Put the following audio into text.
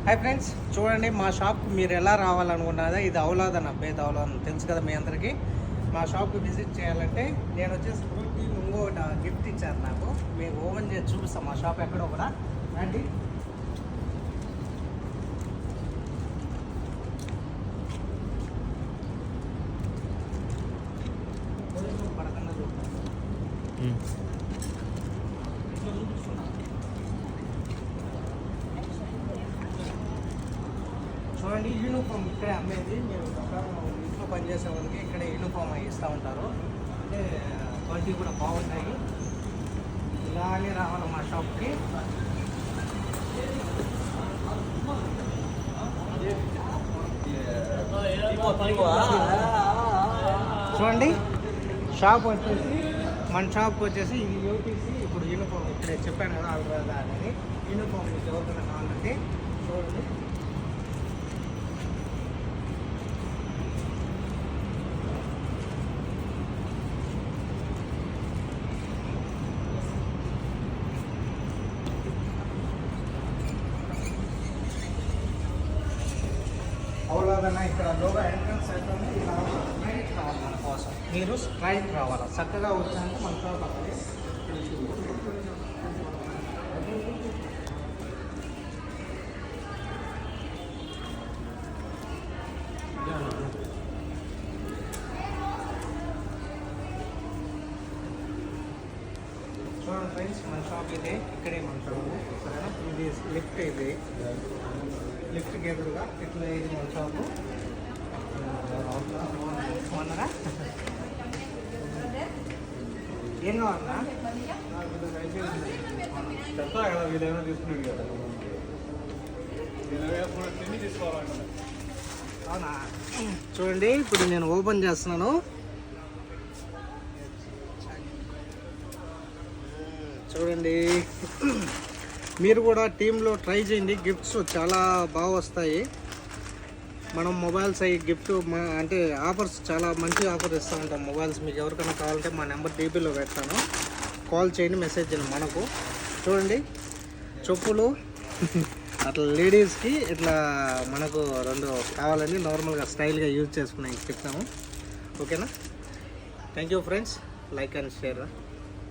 Hi friends, చూడండి మా షాప్కి మీరు ఎలా రావాలనుకున్నారా? ఇది ఔలాద్ అన్న, బేద్ ఔలాద్ తెలుసు కదా మీ అందరికీ. మా షాప్కి విజిట్ చేయాలంటే నేను వచ్చేసి స్కూల్కి ఇంకొకటి గిఫ్ట్ ఇచ్చారు నాకు. మీకు ఓపెన్ చేసి చూపిస్తాం మా షాప్ ఎక్కడో కూడా. రండి. చూడండి, యూనిఫామ్ ఇక్కడే అమ్మేది. మీరు ఇంట్లో పనిచేసే వాళ్ళకి ఇక్కడ యూనిఫామ్ ఇస్తూ ఉంటారు. అంటే క్వాలిటీ కూడా బాగుంటాయి. ఇలానే రావాలి మా షాప్కి. చూడండి, షాప్ వచ్చేసి మన షాప్కి వచ్చేసి ఇది యూపీసీ. ఇప్పుడు యూనిఫామ్ ఇక్కడే చెప్పాను కదా ఆల్రెడీ అనేది. యూనిఫామ్ మీకు ఎవరికైనా కావాలంటే చూడండి. అవులాదన్న ఇక్కడ లోగా ఎంట్రన్స్ అయిపోయింది. ఇలా స్ట్రైట్ రావాలి మన కోసం. మీరు స్ట్రైట్ రావాలి. చక్కగా వచ్చాక మన షాప్ అక్కడే. చూడండి ఫ్రెండ్స్, మన షాప్ ఇదే. ఇక్కడే మన షాప్. సరేనా? ఇది లిఫ్ట్. ఇది లిఫ్ట్కి ఎదురుగా ఇట్లా ఇది మన షాపు. బాగున్నారా? ఏం కావాలన్నా? చెప్తా కదా, వీళ్ళేమైనా తీసుకున్నాడు కదా. అవునా? చూడండి, ఇప్పుడు నేను ఓపెన్ చేస్తున్నాను. చూడండి, మీరు కూడా టీంలో ట్రై చేయండి. గిఫ్ట్స్ చాలా బాగా వస్తాయి. మనం మొబైల్స్ అయ్యి గిఫ్ట్ అంటే ఆఫర్స్ చాలా మంచి ఆఫర్ ఇస్తూ ఉంటాం. మొబైల్స్ మీకు ఎవరికైనా కావాలంటే మా నెంబర్ డీపీలో పెడతాను. కాల్ చేయండి, మెసేజ్ చేయండి. మనకు చూడండి చెప్పులు అట్లా లేడీస్కి ఇట్లా మనకు 2 కావాలండి. నార్మల్గా స్టైల్గా యూజ్ చేసుకుని చెప్తాము. ఓకేనా? Thank you friends. Like and share.